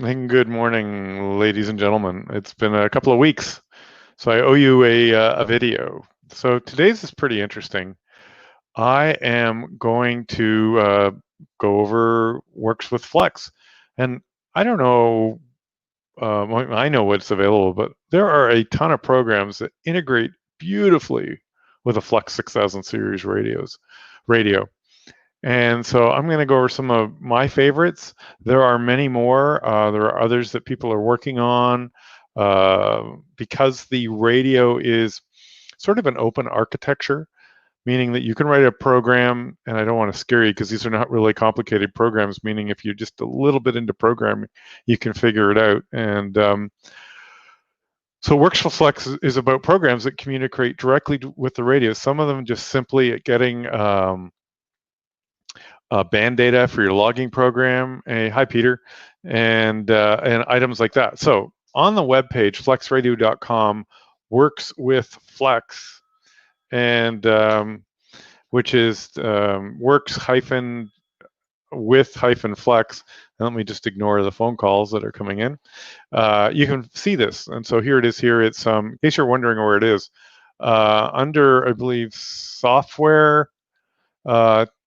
And good morning, ladies and gentlemen. It's been a couple of weeks, so I owe you a video. So today's is pretty interesting. I am going to go over Works with Flex, and I don't know. I know what's available, but there are a ton of programs that integrate beautifully with a Flex 6000 series radio. And so I'm going to go over some of my favorites. There are many more. There are others that people are working on because the radio is sort of an open architecture, meaning that you can write a program, and I don't want to scare you because these are not really complicated programs, meaning if you're just a little bit into programming, you can figure it out. And so Works with Flex is about programs that communicate directly with the radio. Some of them just simply getting band data for your logging program. Hi, Peter, and items like that. So on the web page, FlexRadio.com, Works with Flex, and which is works with Flex. And let me just ignore the phone calls that are coming in. You can see this, and so here it is. Here it's in case you're wondering where it is, under I believe software.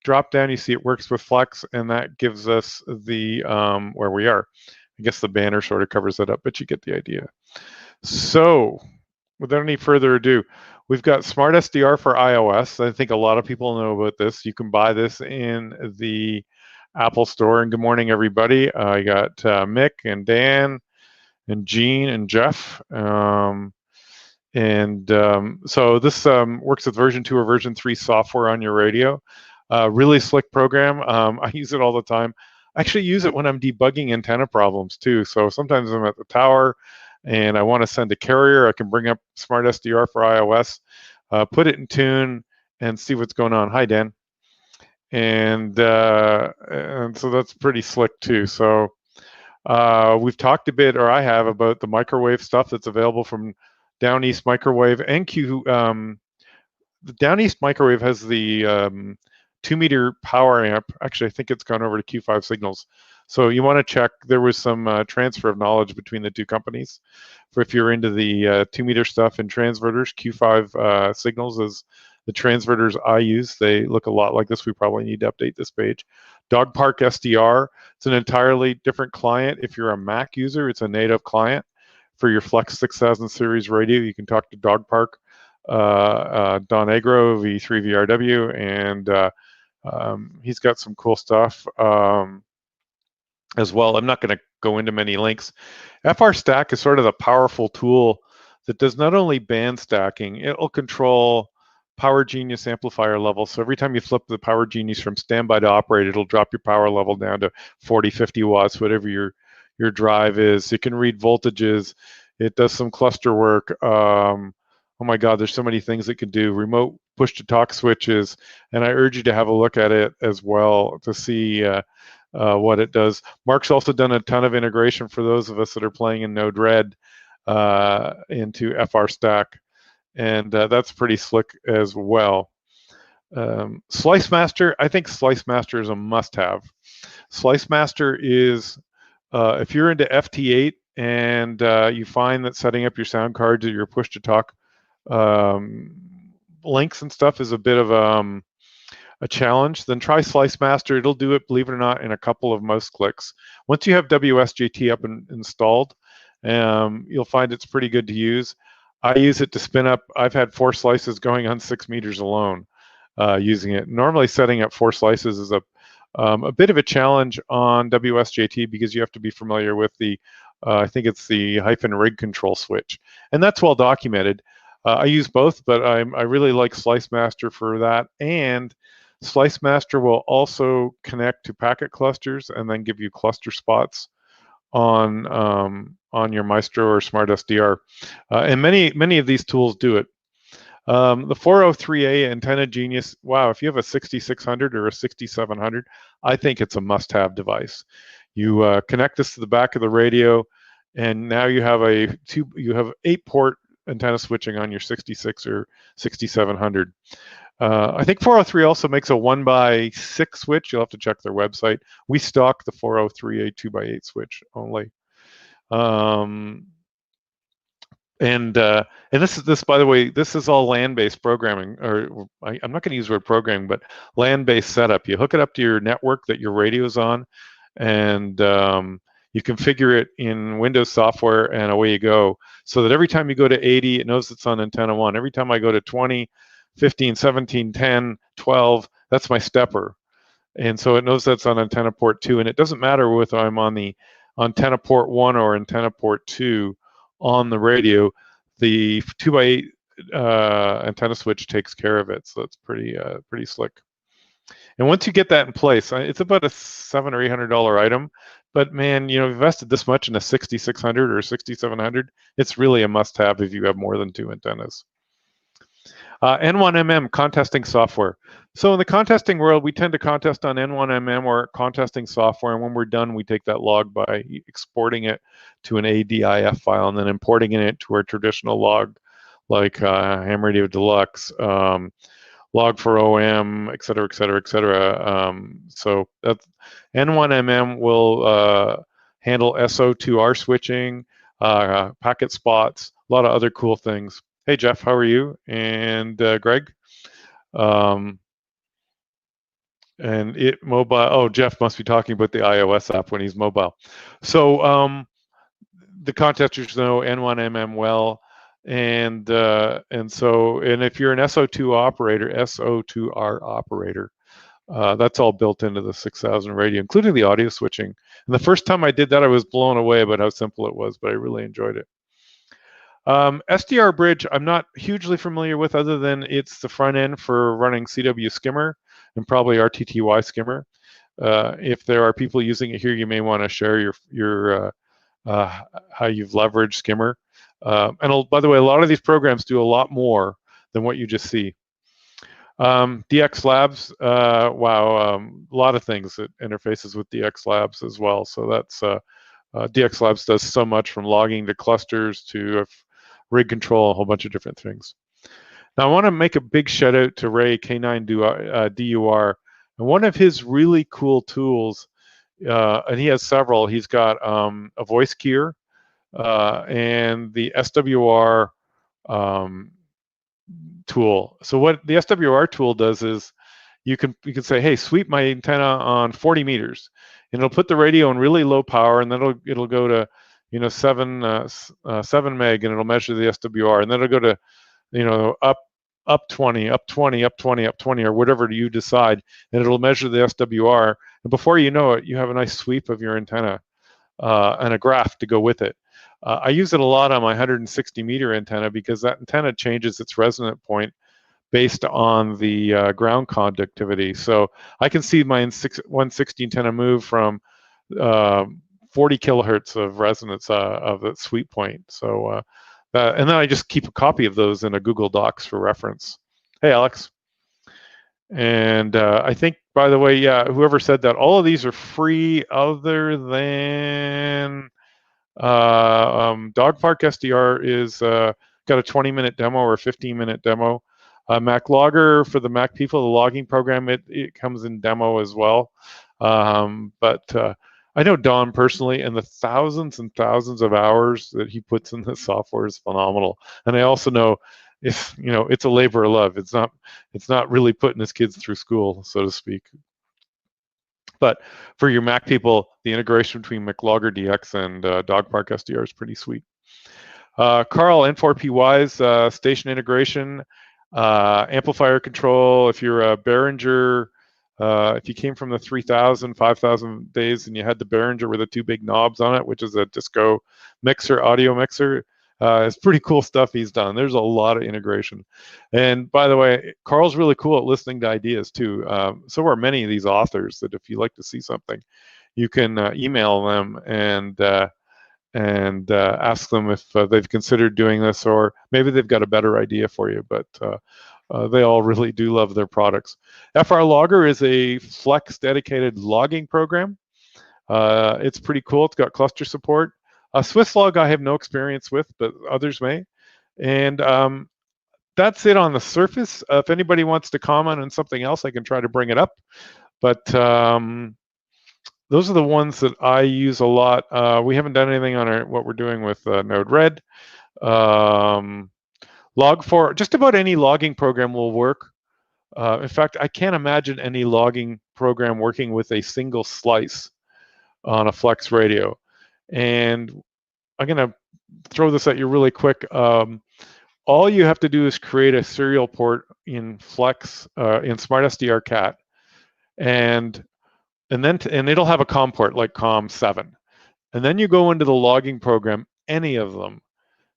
Drop down, you see it Works with Flex, and that gives us the where we are. I guess the banner sort of covers it up, but you get the idea. So without any further ado, we've got Smart SDR for iOS. I think a lot of people know about this. You can buy this in the Apple Store. And good morning, everybody. I got Mick and Dan and Gene and Jeff. So this works with version 2 or version 3 software on your radio. Really slick program. I use it all the time. I actually use it when I'm debugging antenna problems too. So sometimes I'm at the tower and I want to send a carrier. I can bring up Smart SDR for iOS, put it in tune, and see what's going on. Hi, Dan. And so that's pretty slick too. So we've talked a bit, or I have, about the microwave stuff that's available from Down East Microwave and the Down East Microwave has the 2-meter power amp. Actually, I think it's gone over to Q5 signals. So you want to check. There was some transfer of knowledge between the two companies. For if you're into the 2-meter stuff and transverters, Q5 signals is the transverters I use. They look a lot like this. We probably need to update this page. Park Sdr. It's an entirely different client. If you're a Mac user, it's a native client. For your Flex 6000 series radio, you can talk to Park. Don Agro, V3VRW, and he's got some cool stuff as well. I'm not going to go into many links. FR Stack is sort of the powerful tool that does not only band stacking, it will control Power Genius amplifier level. So every time you flip the Power Genius from standby to operate, it'll drop your power level down to 40, 50 watts, whatever your drive is. It can read voltages. It does some cluster work. Oh my God, there's so many things it can do. Remote push-to-talk switches, and I urge you to have a look at it as well to see what it does. Mark's also done a ton of integration for those of us that are playing in Node-RED into FR Stack, and that's pretty slick as well. Slice Master, I think Slice Master is a must-have. Slice Master is, if you're into FT8 and you find that setting up your sound cards or your push-to-talk links and stuff is a bit of a challenge, then try Slice Master. It'll do it, believe it or not, in a couple of mouse clicks. Once you have WSJT up and installed, you'll find it's pretty good to use. I use it to spin up. I've had 4 slices going on 6 meters alone using it. Normally setting up 4 slices is a bit of a challenge on WSJT because you have to be familiar with the I think it's the -rig control switch, and that's well documented. I use both, but I really like Slice Master for that. And Slice Master will also connect to packet clusters and then give you cluster spots on your Maestro or Smart SDR. And many of these tools do it. The 403A Antenna Genius, wow, if you have a 6600 or a 6700, I think it's a must-have device. You connect this to the back of the radio, and now you have 8-port antenna switching on your 66 or 6700. I think 403 also makes a 1x6 switch. You'll have to check their website. We stock the 403A 2x8 switch only. And this by the way, this is all LAN-based programming, or I'm not going to use the word programming, but LAN-based setup. You hook it up to your network that your radio is on, and you configure it in Windows software, and away you go. So that every time you go to 80, it knows it's on antenna 1. Every time I go to 20, 15, 17, 10, 12, that's my stepper. And so it knows that's on antenna port 2, and it doesn't matter whether I'm on the antenna port 1 or antenna port 2 on the radio. The 2x8 antenna switch takes care of it, so it's pretty slick. And once you get that in place, it's about a $700 or $800 item. But man, you've invested this much in a 6600 or 6700. It's really a must-have if you have more than 2 antennas. N1MM contesting software. So in the contesting world, we tend to contest on N1MM or contesting software, and when we're done, we take that log by exporting it to an ADIF file and then importing it into our traditional log, like Ham Radio Deluxe, log for OM, et cetera, et cetera, et cetera. So that's, N1MM will handle SO2R switching, packet spots, a lot of other cool things. Hey, Jeff, how are you? And Greg? And it mobile. Oh, Jeff must be talking about the iOS app when he's mobile. So the contesters know N1MM well, and if you're an SO2 operator, SO2R operator, that's all built into the 6000 radio, including the audio switching. And the first time I did that, I was blown away about how simple it was, but I really enjoyed it. SDR Bridge, I'm not hugely familiar with, other than it's the front end for running CW Skimmer and probably RTTY Skimmer. If there are people using it here, you may want to share your how you've leveraged Skimmer. And by the way, a lot of these programs do a lot more than what you just see. DX Labs, wow, a lot of things that interfaces with DX Labs as well. So that's DX Labs does so much, from logging to clusters to rig control, a whole bunch of different things. Now I want to make a big shout out to Ray K9DUR, and one of his really cool tools, and he has several. He's got a voice keyer and the SWR tool. So what the SWR tool does is you can say, hey, sweep my antenna on 40 meters, and it'll put the radio in really low power, and then it'll go to 7 meg, and it'll measure the SWR, and then it'll go to up 20, up 20, up 20, up 20, or whatever you decide, and it'll measure the SWR, and before you know it, you have a nice sweep of your antenna and a graph to go with it. I use it a lot on my 160 meter antenna because that antenna changes its resonant point based on the ground conductivity. So I can see my 160 antenna move from 40 kilohertz of resonance of that sweep point. So and then I just keep a copy of those in a Google Docs for reference. Hey, Alex. And I think, by the way, yeah, whoever said that, all of these are free other than Dog Park SDR is got a 20-minute demo or a 15-minute demo. Mac Logger, for the Mac people, the logging program, it comes in demo as well. But I know Don personally, and the thousands and thousands of hours that he puts in this software is phenomenal. And I also know, if it's a labor of love. It's not really putting his kids through school, so to speak. But for your Mac people, the integration between MacLogger DX and Dog Park SDR is pretty sweet. Carl, N4P-Wise, station integration, amplifier control. If you're a Behringer, if you came from the 3000, 5000 days and you had the Behringer with the 2 big knobs on it, which is a disco mixer, audio mixer, it's pretty cool stuff he's done. There's a lot of integration. And by the way, Carl's really cool at listening to ideas too. So are many of these authors, that if you like to see something, you can email them and ask them if they've considered doing this, or maybe they've got a better idea for you. But they all really do love their products. FR Logger is a Flex dedicated logging program. It's pretty cool. It's got cluster support. SwissLog I have no experience with, but others may. And that's it on the surface. If anybody wants to comment on something else, I can try to bring it up. But the those are the ones that I use a lot. We haven't done anything on what we're doing with Node-RED. Log4, just about any logging program will work. In fact, I can't imagine any logging program working with a single slice on a FlexRadio. And I'm going to throw this at you really quick. All you have to do is create a serial port in Flex, in Smart SDR Cat, and it'll have a COM port like COM7. And then you go into the logging program, any of them,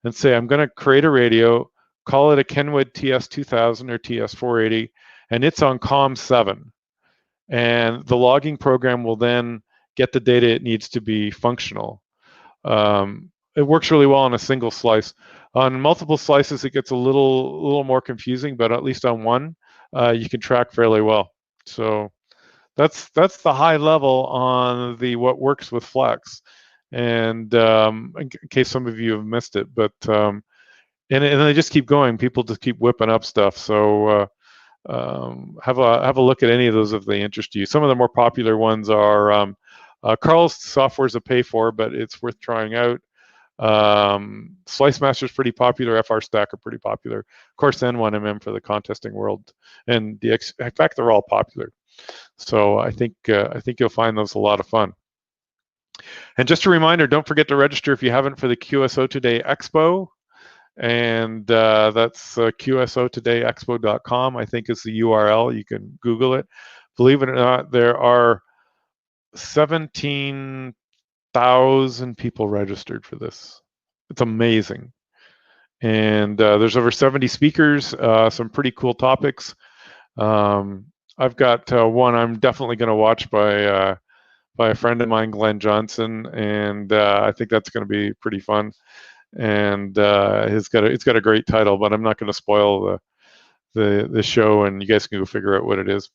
and say, I'm going to create a radio, call it a Kenwood TS2000 or TS480, and it's on COM7. And the logging program will then get the data it needs to be functional. It works really well on a single slice. On multiple slices, it gets a little more confusing, but at least on one, you can track fairly well. So that's the high level on the what works with Flex. And in case some of you have missed it, but and they just keep going. People just keep whipping up stuff. So have a look at any of those if they interest you. Some of the more popular ones are Carl's software is a pay for, but it's worth trying out. Slice Master is pretty popular. FrStack are pretty popular. Of course, N1MM for the contesting world, and in fact, they're all popular. So I think you'll find those a lot of fun. And just a reminder, don't forget to register if you haven't for the QSO Today Expo. And that's qsotodayexpo.com, I think is the URL. You can Google it. Believe it or not, there are 17,000 people registered for this. It's amazing. And there's over 70 speakers, some pretty cool topics. I've got one I'm definitely going to watch by a friend of mine, Glenn Johnson, and I think that's going to be pretty fun. And it's got a great title, but I'm not going to spoil the show, and you guys can go figure out what it is.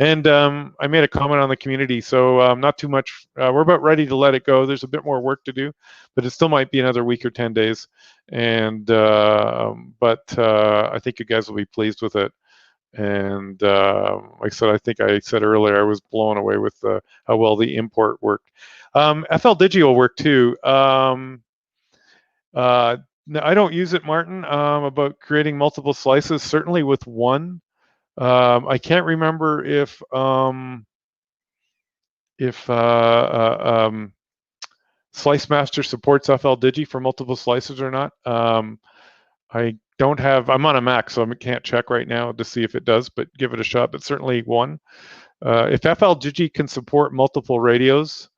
And I made a comment on the community, so not too much. We're about ready to let it go. There's a bit more work to do, but it still might be another week or 10 days. And but I think you guys will be pleased with it. And like I said, I think I said earlier, I was blown away with how well the import worked. FLDigi will work too. No, I don't use it, Martin, about creating multiple slices, certainly with one. I can't remember if Slice Master supports FLDigi for multiple slices or not. I don't have, I'm on a Mac, so I can't check right now to see if it does, but give it a shot. But certainly one. If FLDigi can support multiple radios,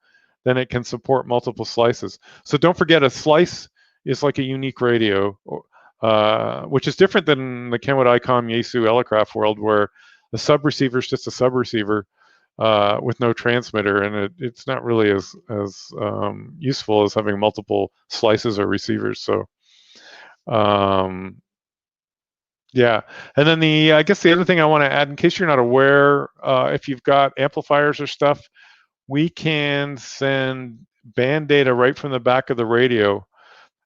then it can support multiple slices. So don't forget, a slice is like a unique radio, which is different than the Kenwood ICOM Yaesu Elecraft world, where the subreceiver is just a subreceiver with no transmitter, and it's not really as useful as having multiple slices or receivers. So yeah, and then I guess the other thing I want to add, in case you're not aware, if you've got amplifiers or stuff, we can send band data right from the back of the radio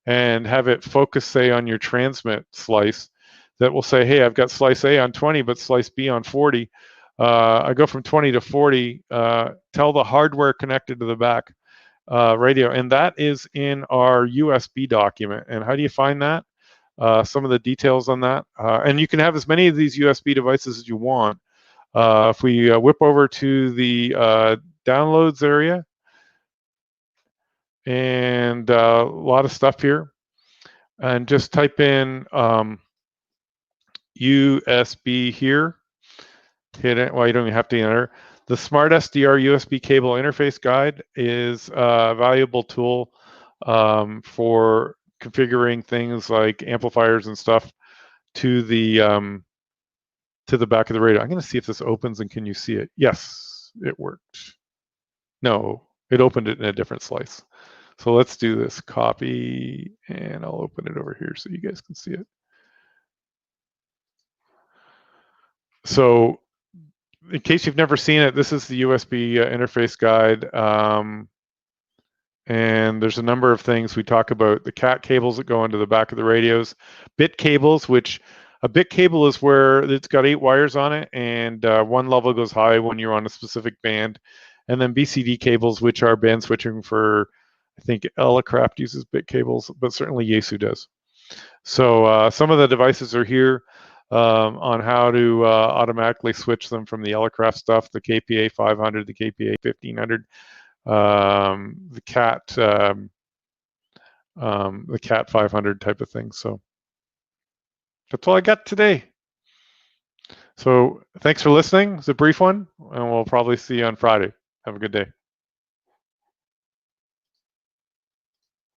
and have it focus, say, on your transmit slice. That will say, hey, I've got slice A on 20, but slice B on 40. I go from 20 to 40, tell the hardware connected to the back radio. And that is in our USB document. And how do you find that? Some of the details on that. And you can have as many of these USB devices as you want. If we whip over to the downloads area, and a lot of stuff here, and just type in USB here, hit it. Well, you don't even have to enter. The Smart SDR USB cable interface guide is a valuable tool for configuring things like amplifiers and stuff to the back of the radio. I'm going to see if this opens, and can you see it? Yes, it worked. No, it opened it in a different slice. So let's do this, copy, and I'll open it over here so you guys can see it. So in case you've never seen it, this is the USB interface guide. And there's a number of things we talk about: the cat cables that go into the back of the radios, bit cables, which a bit cable is where it's got 8 wires on it, and one level goes high when you're on a specific band, and then BCD cables, which are band switching for, I think Elecraft uses bit cables, but certainly Yaesu does. So some of the devices are here on how to automatically switch them from the Elecraft stuff, the KPA 500, the KPA 1500, the Cat 500 type of thing. So that's all I got today. So thanks for listening. It's a brief one, and we'll probably see you on Friday. Have a good day.